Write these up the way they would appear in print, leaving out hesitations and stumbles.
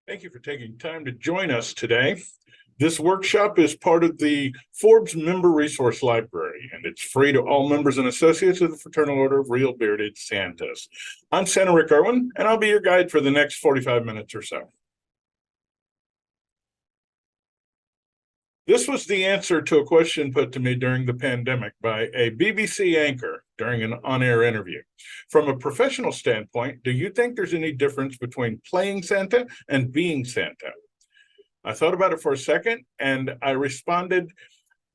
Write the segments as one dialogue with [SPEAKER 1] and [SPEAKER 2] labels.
[SPEAKER 1] Thank you for taking time to join us today. This workshop is part of the Forbes Member Resource Library, and it's free to all members and associates of the Fraternal Order of Real Bearded Santas. I'm Santa Rick Irwin, and I'll be your guide for the next 45 minutes or so. This was the answer to a question put to me during the pandemic by a BBC anchor during an on-air interview. From a professional standpoint, do you think there's any difference between playing Santa and being Santa? I thought about it for a second, and I responded,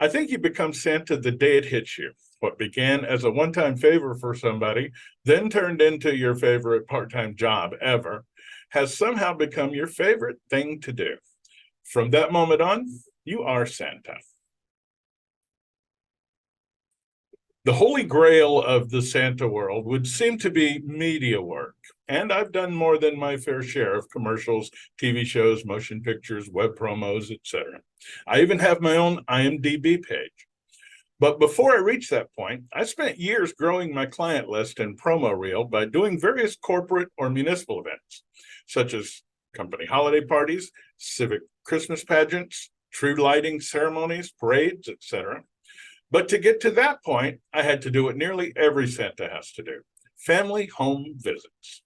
[SPEAKER 1] I think you become Santa the day it hits you. What began as a one-time favor for somebody, then turned into your favorite part-time job ever, has somehow become your favorite thing to do. From that moment on, you are Santa. The holy grail of the Santa world would seem to be media work, and I've done more than my fair share of commercials, TV shows, motion pictures, web promos, etc. I even have my own IMDb page. But before I reached that point, I spent years growing my client list and promo reel by doing various corporate or municipal events, such as company holiday parties, civic Christmas pageants, tree lighting ceremonies, parades, etc. But to get to that point, I had to do what nearly every Santa has to do: family home visits.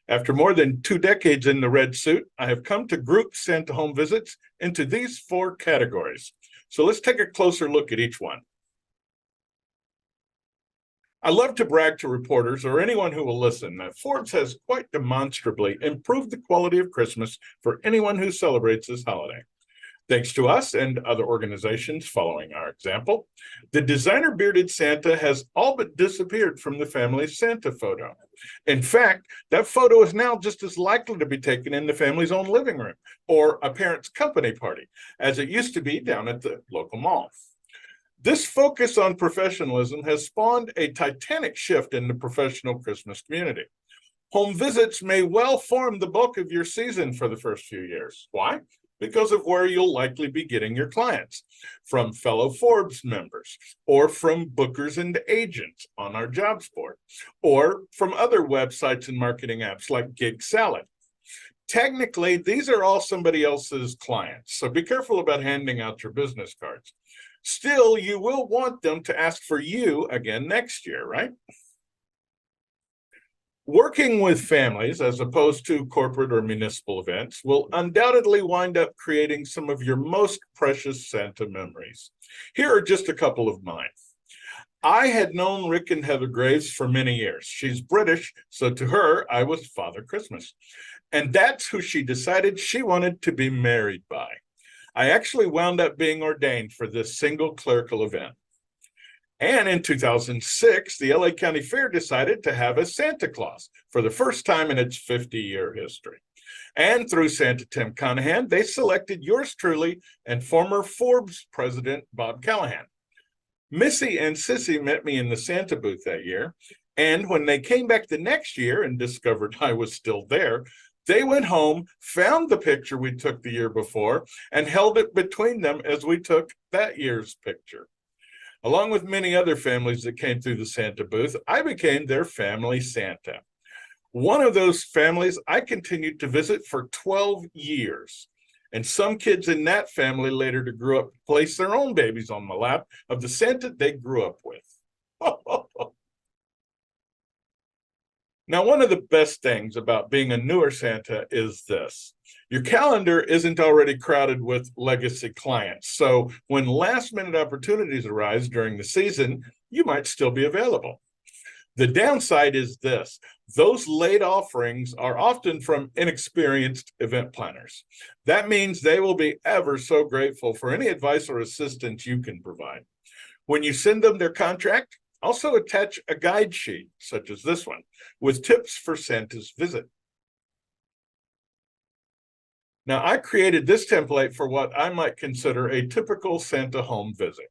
[SPEAKER 1] After more than 2 decades in the red suit, I have come to group Santa home visits into these 4 categories. So let's take a closer look at each one. I love to brag to reporters or anyone who will listen that Forbes has quite demonstrably improved the quality of Christmas for anyone who celebrates this holiday. Thanks to us and other organizations following our example, the designer bearded Santa has all but disappeared from the family Santa photo. In fact, that photo is now just as likely to be taken in the family's own living room or a parent's company party, as it used to be down at the local mall. This focus on professionalism has spawned a titanic shift in the professional Christmas community. Home visits may well form the bulk of your season for the first few years. Why? Because of where you'll likely be getting your clients, from fellow Forbes members, or from bookers and agents on our jobs board, or from other websites and marketing apps like Gig Salad. Technically, these are all somebody else's clients, so be careful about handing out your business cards. Still, you will want them to ask for you again next year, right? Working with families, as opposed to corporate or municipal events, will undoubtedly wind up creating some of your most precious Santa memories. Here are just a couple of mine. I had known Rick and Heather Graves for many years. She's British, so to her, I was Father Christmas. And that's who she decided she wanted to be married by. I actually wound up being ordained for this single clerical event. And in 2006, the LA County Fair decided to have a Santa Claus for the first time in its 50-year history. And through Santa Tim Conahan, they selected yours truly and former Forbes president Bob Callahan. Missy and Sissy met me in the Santa booth that year, and when they came back the next year and discovered I was still there, they went home, found the picture we took the year before, and held it between them as we took that year's picture. Along with many other families that came through the Santa booth, I became their family Santa. One of those families I continued to visit for 12 years. And some kids in that family later grew up to place their own babies on the lap of the Santa they grew up with. Now, one of the best things about being a newer Santa is this: your calendar isn't already crowded with legacy clients. So when last-minute opportunities arise during the season, you might still be available. The downside is this: those late offerings are often from inexperienced event planners. That means they will be ever so grateful for any advice or assistance you can provide. When you send them their contract, also attach a guide sheet, such as this one, with tips for Santa's visit. Now, I created this template for what I might consider a typical Santa home visit,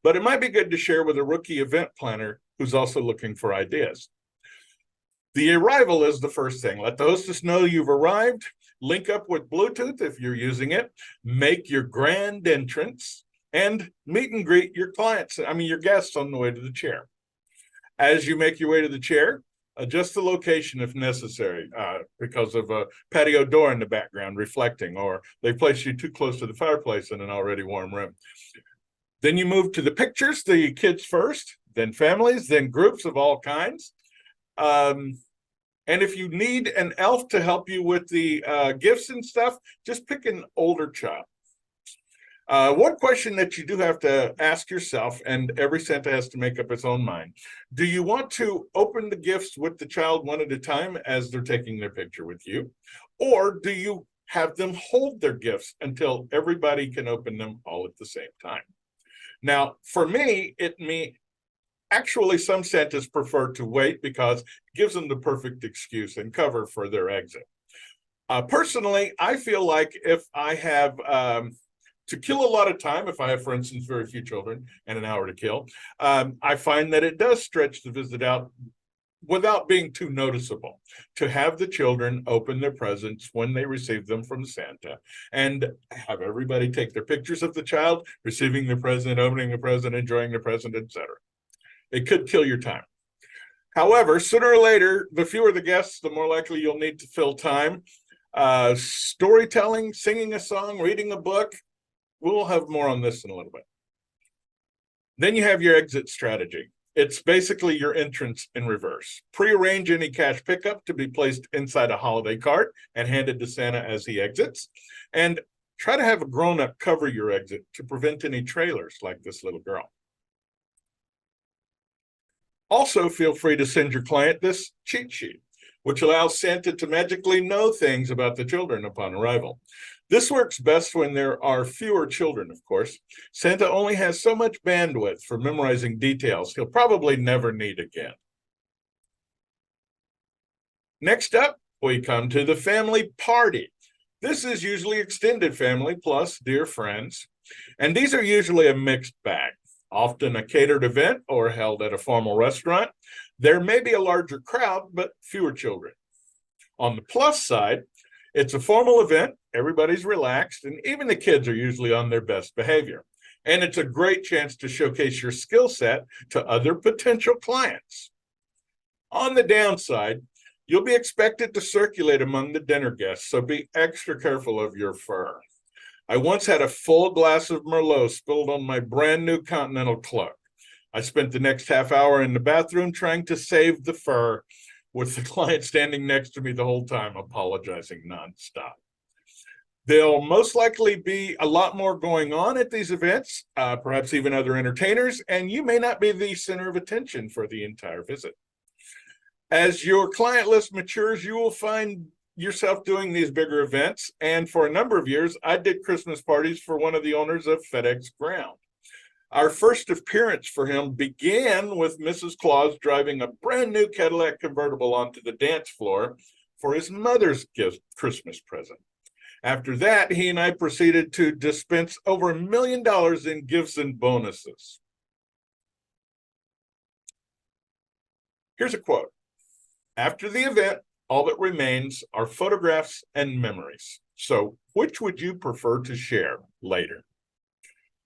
[SPEAKER 1] but it might be good to share with a rookie event planner who's also looking for ideas. The arrival is the first thing. Let the hostess know you've arrived, link up with Bluetooth if you're using it, make your grand entrance, and meet and greet your guests on the way to the chair. As you make your way to the chair, Adjust the location if necessary, because of a patio door in the background reflecting, or they place you too close to the fireplace in an already warm room. Then you move to the pictures, the kids first, then families, then groups of all kinds. And if you need an elf to help you with the gifts and stuff, just pick an older child. One question that you do have to ask yourself, and every Santa has to make up its own mind: do you want to open the gifts with the child one at a time as they're taking their picture with you? Or do you have them hold their gifts until everybody can open them all at the same time? Now, for me, actually, some Santas prefer to wait because it gives them the perfect excuse and cover for their exit. Personally, I feel like if I have to kill a lot of time, if I have, for instance, very few children and an hour to kill, I find that it does stretch the visit out without being too noticeable, to have the children open their presents when they receive them from Santa, and have everybody take their pictures of the child receiving the present, opening the present, enjoying the present, etc. It could kill your time. However, sooner or later, the fewer the guests, the more likely you'll need to fill time. Storytelling, singing a song, reading a book. We'll have more on this in a little bit. Then you have your exit strategy. It's basically your entrance in reverse. Prearrange any cash pickup to be placed inside a holiday cart and handed to Santa as he exits. And try to have a grown-up cover your exit to prevent any trailers like this little girl. Also, feel free to send your client this cheat sheet, which allows Santa to magically know things about the children upon arrival. This works best when there are fewer children, of course. Santa only has so much bandwidth for memorizing details he'll probably never need again. Next up, we come to the family party. This is usually extended family plus dear friends, and these are usually a mixed bag. Often a catered event or held at a formal restaurant. There may be a larger crowd, but fewer children. On the plus side, it's a formal event, everybody's relaxed, and even the kids are usually on their best behavior. And it's a great chance to showcase your skill set to other potential clients. On the downside, you'll be expected to circulate among the dinner guests, so be extra careful of your fur. I once had a full glass of Merlot spilled on my brand new Continental cloak. I spent the next half hour in the bathroom trying to save the fur, with the client standing next to me the whole time, apologizing nonstop. There'll most likely be a lot more going on at these events, perhaps even other entertainers, and you may not be the center of attention for the entire visit. As your client list matures, you will find yourself doing these bigger events, and for a number of years, I did Christmas parties for one of the owners of FedEx Ground. Our first appearance for him began with Mrs. Claus driving a brand new Cadillac convertible onto the dance floor for his mother's Christmas present. After that, he and I proceeded to dispense over $1 million in gifts and bonuses. Here's a quote. After the event, all that remains are photographs and memories. So which would you prefer to share later?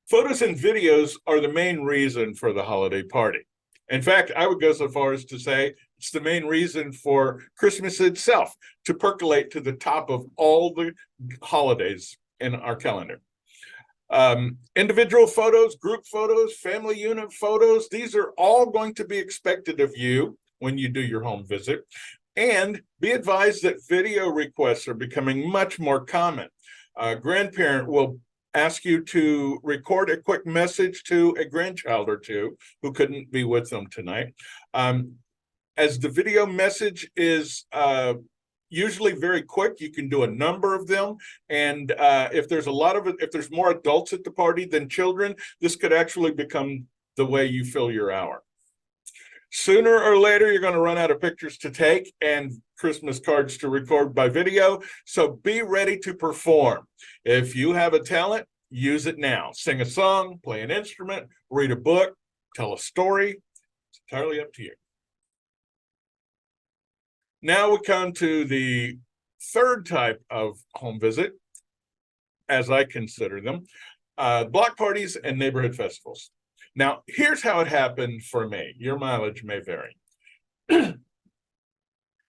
[SPEAKER 1] Photos and videos are the main reason for the holiday party. In fact, I would go so far as to say it's the main reason for Christmas itself to percolate to the top of all the holidays in our calendar. Individual photos, group photos, family unit photos, these are all going to be expected of you when you do your home visit. And be advised that video requests are becoming much more common. A grandparent will ask you to record a quick message to a grandchild or two who couldn't be with them tonight. As the video message is usually very quick, you can do a number of them. And if there's if there's more adults at the party than children, this could actually become the way you fill your hour. Sooner or later, you're going to run out of pictures to take and Christmas cards to record by video, so be ready to perform. If you have a talent, use it now. Sing a song, play an instrument, read a book, tell a story. It's entirely up to you. Now we come to the third type of home visit, as I consider them, block parties and neighborhood festivals. Now, here's how it happened for me. Your mileage may vary.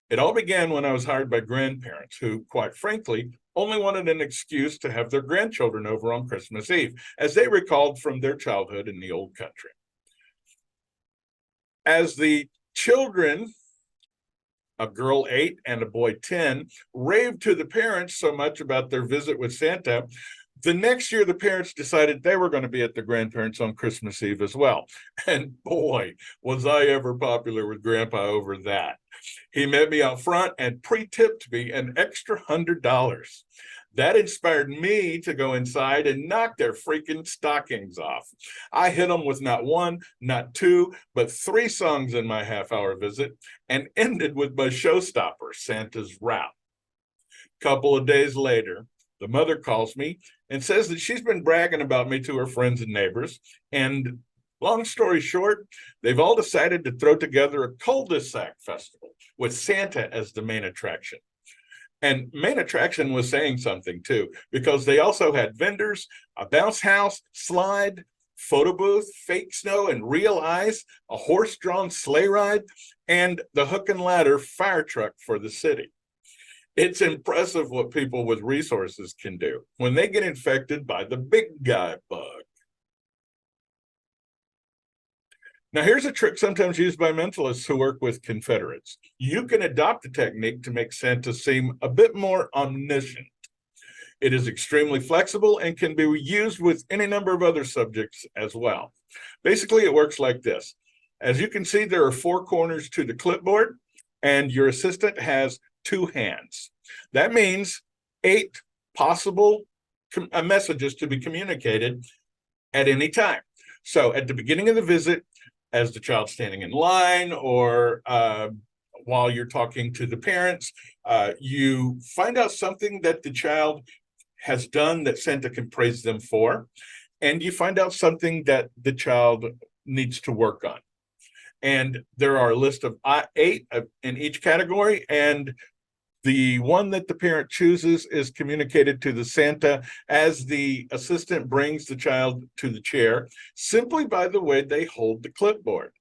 [SPEAKER 1] It all began when I was hired by grandparents who, quite frankly, only wanted an excuse to have their grandchildren over on Christmas Eve, as they recalled from their childhood in the old country. As the children, a girl 8 and a boy 10, raved to the parents so much about their visit with Santa, the next year the parents decided they were going to be at the grandparents on Christmas Eve as well. And boy, was I ever popular with Grandpa over that. He met me out front and pre-tipped me an extra $100. That inspired me to go inside and knock their freaking stockings off. I hit them with not one, not two, but 3 songs in my half-hour visit, and ended with my showstopper, Santa's Route. Couple of days later, the mother calls me and says that she's been bragging about me to her friends and neighbors. And long story short, they've all decided to throw together a cul-de-sac festival with Santa as the main attraction. And main attraction was saying something too, because they also had vendors, a bounce house, slide, photo booth, fake snow and real ice, a horse-drawn sleigh ride, and the hook and ladder fire truck for the city. It's impressive what people with resources can do when they get infected by the big guy bug. Now, here's a trick sometimes used by mentalists who work with Confederates. You can adopt a technique to make Santa seem a bit more omniscient. It is extremely flexible and can be used with any number of other subjects as well. Basically, it works like this. As you can see, there are 4 corners to the clipboard, and your assistant has 2 hands. That means 8 possible messages to be communicated at any time. So at the beginning of the visit, as the child's standing in line, or while you're talking to the parents, you find out something that the child has done that Santa can praise them for, and you find out something that the child needs to work on. And there are a list of 8 in each category, and the one that the parent chooses is communicated to the Santa as the assistant brings the child to the chair, simply by the way they hold the clipboard.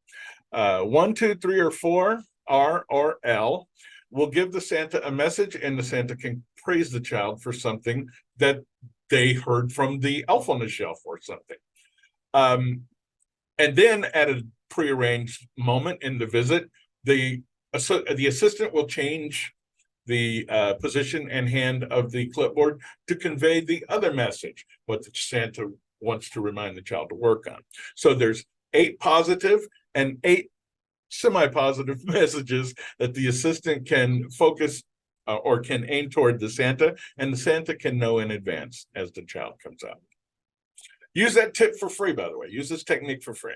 [SPEAKER 1] 1, 2, 3, or 4, R or L, will give the Santa a message, and the Santa can praise the child for something that they heard from the elf on the shelf or something. And then at a prearranged moment in the visit, the assistant will change the position and hand of the clipboard to convey the other message, what the Santa wants to remind the child to work on. So there's 8 positive and 8 semi-positive messages that the assistant can focus or can aim toward the Santa, and the Santa can know in advance as the child comes out. Use that tip for free, by the way. Use this technique for free.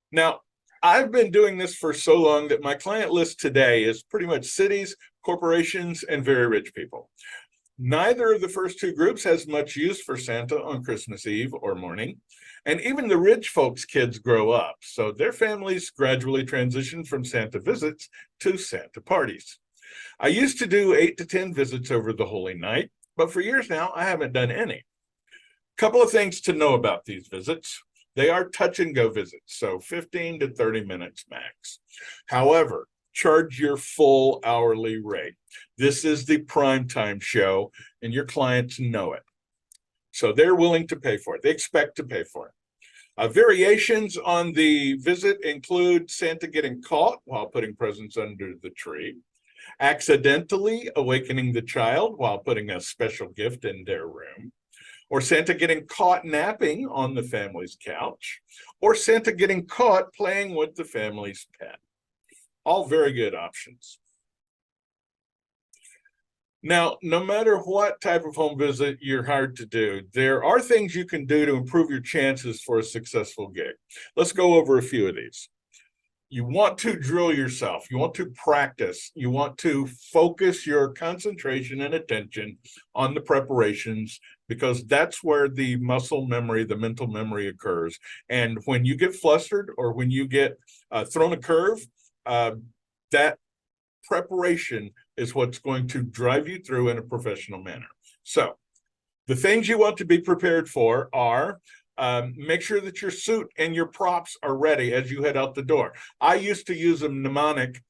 [SPEAKER 1] Now, I've been doing this for so long that my client list today is pretty much cities, corporations, and very rich people. Neither of the first 2 groups has much use for Santa on Christmas Eve or morning. And even the rich folks' kids grow up, so their families gradually transition from Santa visits to Santa parties. I used to do 8 to 10 visits over the Holy Night, but for years now, I haven't done any. Couple of things to know about these visits. They are touch and go visits, so 15 to 30 minutes max. However, charge your full hourly rate. This is the primetime show, and your clients know it. So they're willing to pay for it. They expect to pay for it. Variations on the visit include Santa getting caught while putting presents under the tree, accidentally awakening the child while putting a special gift in their room, or Santa getting caught napping on the family's couch, or Santa getting caught playing with the family's pet. All very good options. Now, no matter what type of home visit you're hired to do, there are things you can do to improve your chances for a successful gig. Let's go over a few of these. You want to drill yourself. You want to practice. You want to focus your concentration and attention on the preparations, because that's where the muscle memory, the mental memory occurs. And when you get flustered or when you get thrown a curve, that preparation is what's going to drive you through in a professional manner. So the things you want to be prepared for are make sure that your suit and your props are ready as you head out the door. I used to use a mnemonic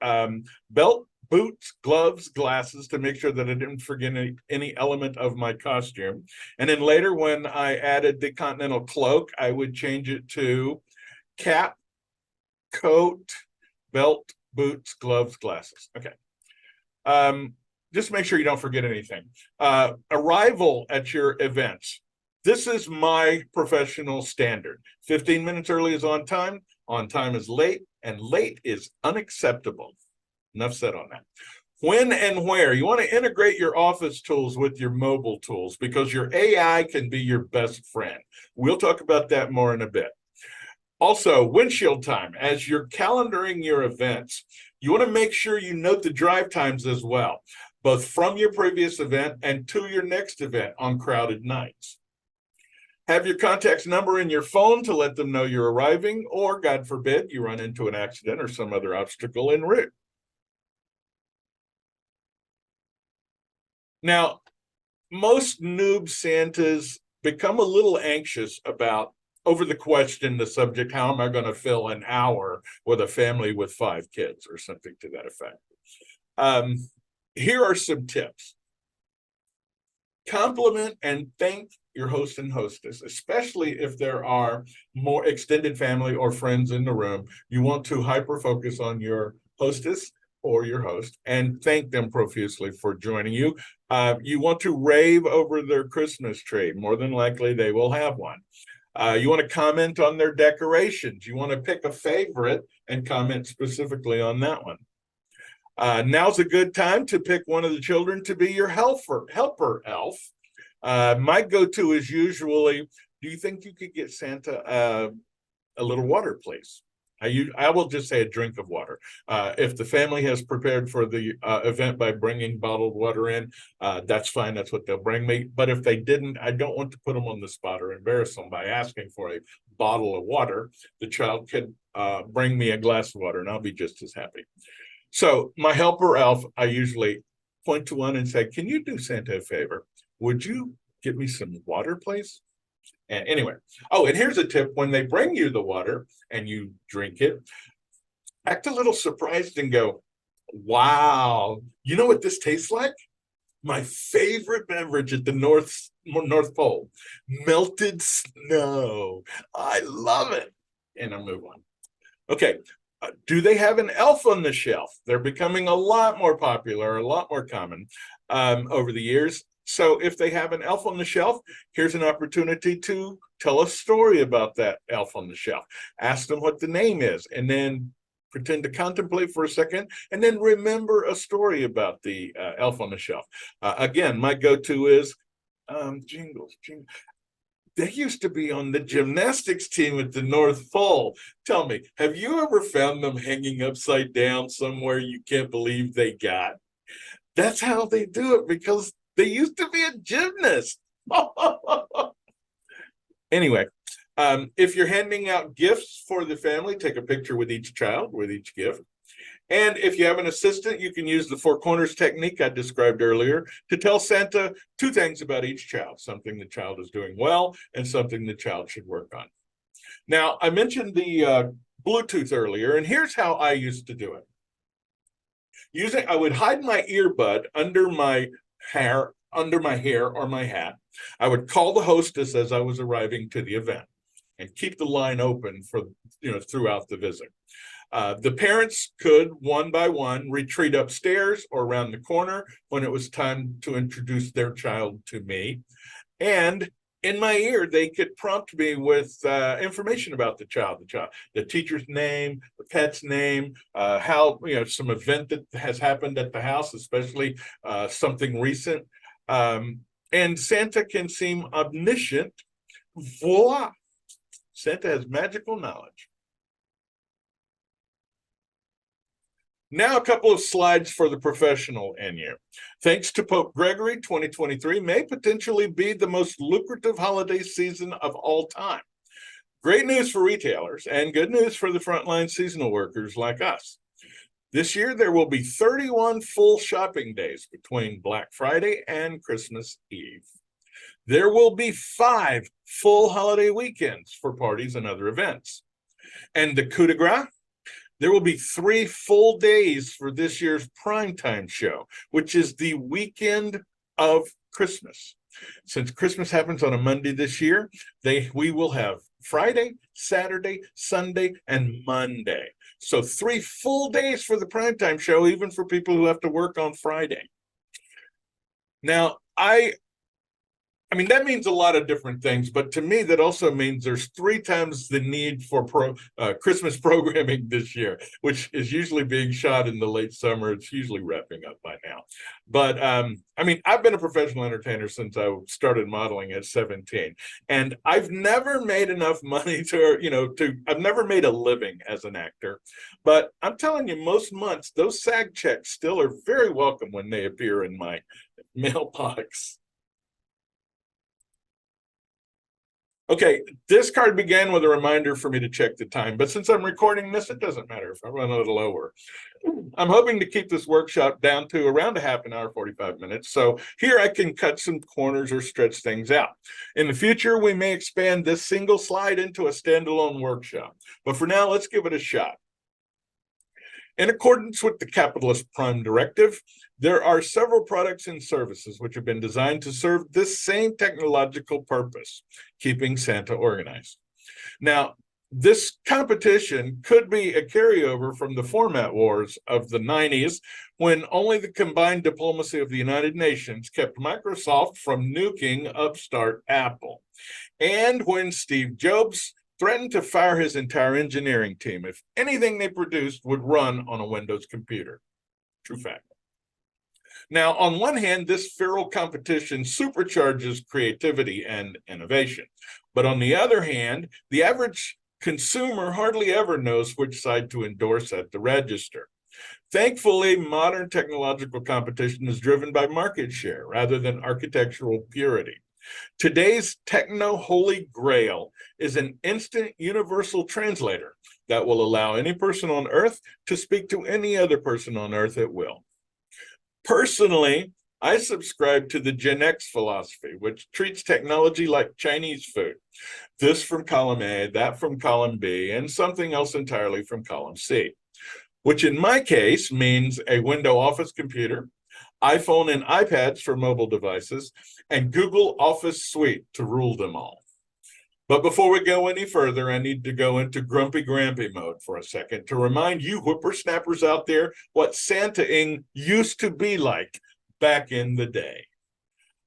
[SPEAKER 1] belt, boots, gloves, glasses to make sure that I didn't forget any element of my costume. And then later, when I added the Continental cloak, I would change it to cap, coat, belt, boots, gloves, glasses. Okay. Just make sure you don't forget anything. Arrival at your events. This is my professional standard. 15 minutes early is on time is late, and late is unacceptable. Enough said on that. When and where. You want to integrate your office tools with your mobile tools because your AI can be your best friend. We'll talk about that more in a bit. Also, windshield time. As you're calendaring your events, you want to make sure you note the drive times as well, both from your previous event and to your next event on crowded nights. Have your contact's number in your phone to let them know you're arriving, or God forbid, you run into an accident or some other obstacle en route. Now, most noob Santas become a little anxious over the question, the subject, how am I going to fill an hour with a family with 5 kids or something to that effect? Here are some tips. Compliment and thank your host and hostess, especially if there are more extended family or friends in the room. You want to hyper focus on your hostess or your host and thank them profusely for joining you. You want to rave over their Christmas tree. More than likely, they will have one. You want to comment on their decorations. You want to pick a favorite and comment specifically on that one. Now's a good time to pick one of the children to be your helper elf. My go-to is usually, do you think you could get Santa a little water, please? I will just say a drink of water. If the family has prepared for the event by bringing bottled water in, that's fine. That's what they'll bring me. But if they didn't, I don't want to put them on the spot or embarrass them by asking for a bottle of water. The child can bring me a glass of water and I'll be just as happy. So my helper elf, I usually point to one and say, can you do Santa a favor? Would you get me some water, please? And anyway, and here's a tip. When they bring you the water and you drink it, act a little surprised and go, wow, you know what this tastes like? My favorite beverage at the North Pole, melted snow. I love it. And I'll move on. Okay. Do they have an elf on the shelf? They're becoming a lot more popular, a lot more common over the years. So if they have an elf on the shelf, here's an opportunity to tell a story about that elf on the shelf. Ask them what the name is, and then pretend to contemplate for a second, and then remember a story about the elf on the shelf. Again, my go-to is jingles. They used to be on the gymnastics team at the North Pole. Tell me, have you ever found them hanging upside down somewhere you can't believe they got? That's how they do it because they used to be a gymnast. Anyway, if you're handing out gifts for the family, take a picture with each child, with each gift. And if you have an assistant, you can use the 4 corners technique I described earlier to tell Santa 2 things about each child, something the child is doing well and something the child should work on. Now, I mentioned the Bluetooth earlier, and here's how I used to do it. I would hide my earbud under my hair or my hat. I would call the hostess as I was arriving to the event and keep the line open for throughout the visit. The parents could, one by one, retreat upstairs or around the corner when it was time to introduce their child to me. And in my ear, they could prompt me with information about the child, the teacher's name, the pet's name, how, some event that has happened at the house, especially something recent. And Santa can seem omniscient. Voila! Santa has magical knowledge. Now, a couple of slides for the professional in you. Thanks to Pope Gregory, 2023 may potentially be the most lucrative holiday season of all time. Great news for retailers and good news for the frontline seasonal workers like us. This year, there will be 31 full shopping days between Black Friday and Christmas Eve. There will be 5 full holiday weekends for parties and other events. And the coup de grace? There will be 3 full days for this year's primetime show, which is the weekend of Christmas. Since Christmas happens on a Monday this year, we will have Friday, Saturday, Sunday, and Monday. So 3 full days for the primetime show, even for people who have to work on Friday. Now, I mean, that means a lot of different things, but to me, that also means there's 3 times the need for Christmas programming this year, which is usually being shot in the late summer. It's usually wrapping up by now. But I mean, I've been a professional entertainer since I started modeling at 17, and I've never made enough money I've never made a living as an actor. But I'm telling you, most months, those SAG checks still are very welcome when they appear in my mailbox. Okay, this card began with a reminder for me to check the time, but since I'm recording this, it doesn't matter if I run a little over. I'm hoping to keep this workshop down to around a half an hour, 45 minutes. So here I can cut some corners or stretch things out. In the future, we may expand this single slide into a standalone workshop, but for now, let's give it a shot. In accordance with the Capitalist Prime Directive, there are several products and services which have been designed to serve this same technological purpose, keeping Santa organized. Now, this competition could be a carryover from the format wars of the 90s, when only the combined diplomacy of the United Nations kept Microsoft from nuking upstart Apple, and when Steve Jobs threatened to fire his entire engineering team if anything they produced would run on a Windows computer. True fact. Now, on one hand, this feral competition supercharges creativity and innovation. But on the other hand, the average consumer hardly ever knows which side to endorse at the register. Thankfully, modern technological competition is driven by market share rather than architectural purity. Today's techno holy grail is an instant universal translator that will allow any person on Earth to speak to any other person on Earth at will. Personally, I subscribe to the Gen X philosophy, which treats technology like Chinese food. This from column A, that from column B, and something else entirely from column C, which in my case means a Windows Office computer, iPhone and iPads for mobile devices, and Google Office Suite to rule them all. But before we go any further, I need to go into grumpy grampy mode for a second to remind you whippersnappers out there what Santa-ing used to be like back in the day.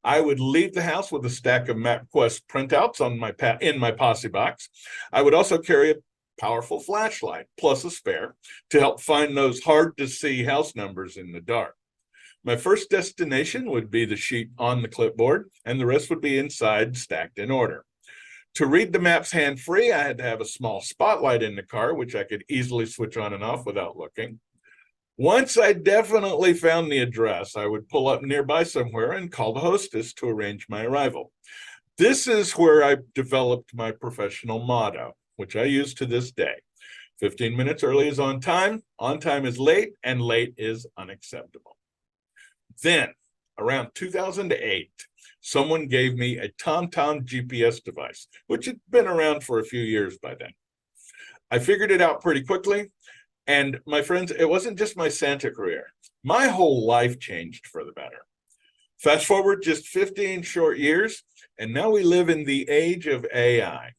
[SPEAKER 1] I would leave the house with a stack of MapQuest printouts in my posse box. I would also carry a powerful flashlight plus a spare to help find those hard-to-see house numbers in the dark. My first destination would be the sheet on the clipboard, and the rest would be inside, stacked in order. To read the maps hand-free, I had to have a small spotlight in the car, which I could easily switch on and off without looking. Once I definitely found the address, I would pull up nearby somewhere and call the hostess to arrange my arrival. This is where I developed my professional motto, which I use to this day. 15 minutes early is on time is late, and late is unacceptable. Then, around 2008, someone gave me a TomTom GPS device, which had been around for a few years by then. I figured it out pretty quickly, and my friends, it wasn't just my Santa career. My whole life changed for the better. Fast forward just 15 short years, and now we live in the age of AI.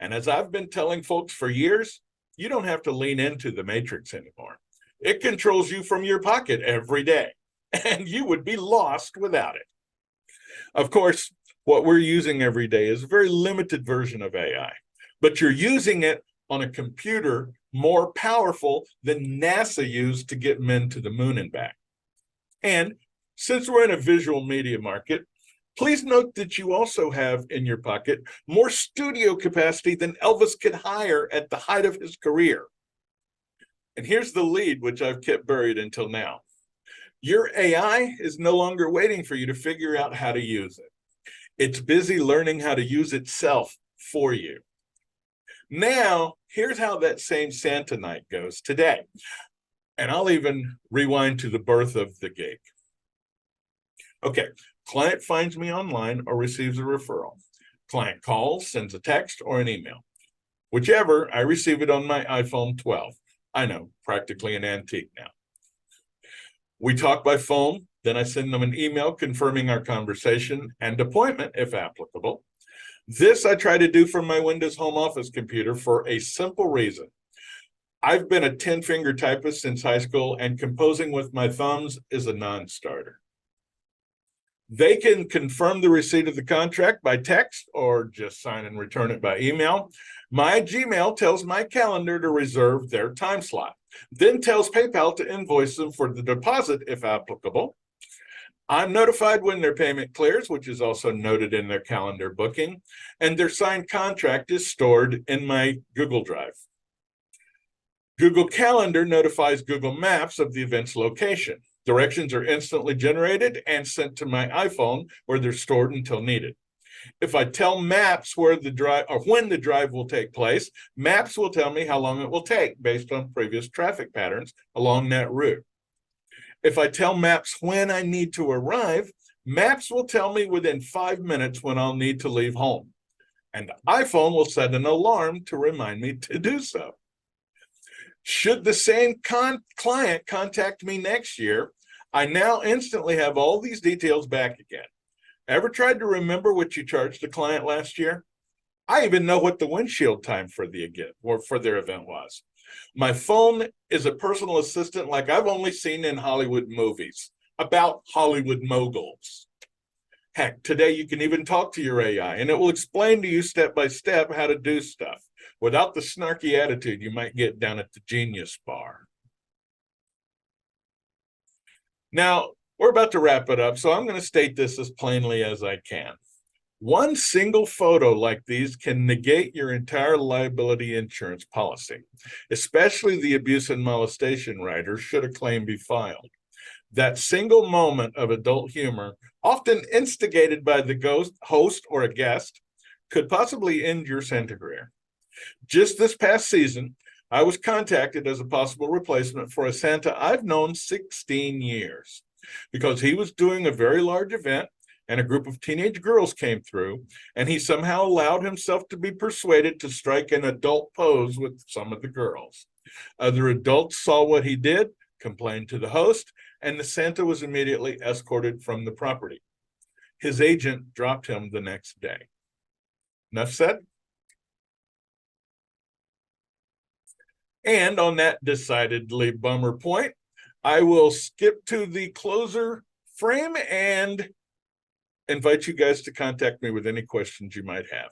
[SPEAKER 1] And as I've been telling folks for years, you don't have to lean into the matrix anymore. It controls you from your pocket every day, and you would be lost without it. Of course, what we're using every day is a very limited version of AI, but you're using it on a computer more powerful than NASA used to get men to the moon and back. And since we're in a visual media market, please note that you also have in your pocket more studio capacity than Elvis could hire at the height of his career. And here's the lead, which I've kept buried until now. Your AI is no longer waiting for you to figure out how to use it. It's busy learning how to use itself for you. Now, here's how that same Santa night goes today. And I'll even rewind to the birth of the gig. Okay, client finds me online or receives a referral. Client calls, sends a text or an email. Whichever, I receive it on my iPhone 12. I know, practically an antique now. We talk by phone, then I send them an email confirming our conversation and appointment if applicable. This I try to do from my Windows Home Office computer for a simple reason. I've been a 10-finger typist since high school, and composing with my thumbs is a non-starter. They can confirm the receipt of the contract by text or just sign and return it by email. My Gmail tells my calendar to reserve their time slot, then tells PayPal to invoice them for the deposit if applicable. I'm notified when their payment clears, which is also noted in their calendar booking, and their signed contract is stored in my Google Drive. Google Calendar notifies Google Maps of the event's location. Directions are instantly generated and sent to my iPhone, where they're stored until needed. If I tell Maps where the drive or when the drive will take place, Maps will tell me how long it will take based on previous traffic patterns along that route. If I tell Maps when I need to arrive, Maps will tell me within 5 minutes when I'll need to leave home. And iPhone will set an alarm to remind me to do so. Should the same client contact me next year, I now instantly have all these details back again. Ever tried to remember what you charged the client last year? I even know what the windshield time for their event was. My phone is a personal assistant like I've only seen in Hollywood movies about Hollywood moguls. Heck, today you can even talk to your AI and it will explain to you step by step how to do stuff without the snarky attitude you might get down at the Genius Bar. Now, we're about to wrap it up, so I'm going to state this as plainly as I can. One single photo like these can negate your entire liability insurance policy, especially the abuse and molestation rider should a claim be filed. That single moment of adult humor, often instigated by the host or a guest, could possibly end your Santa career. Just this past season, I was contacted as a possible replacement for a Santa I've known 16 years because he was doing a very large event and a group of teenage girls came through, and he somehow allowed himself to be persuaded to strike an adult pose with some of the girls. Other adults saw what he did, complained to the host, and the Santa was immediately escorted from the property. His agent dropped him the next day. Enough said? And on that decidedly bummer point, I will skip to the closer frame and invite you guys to contact me with any questions you might have.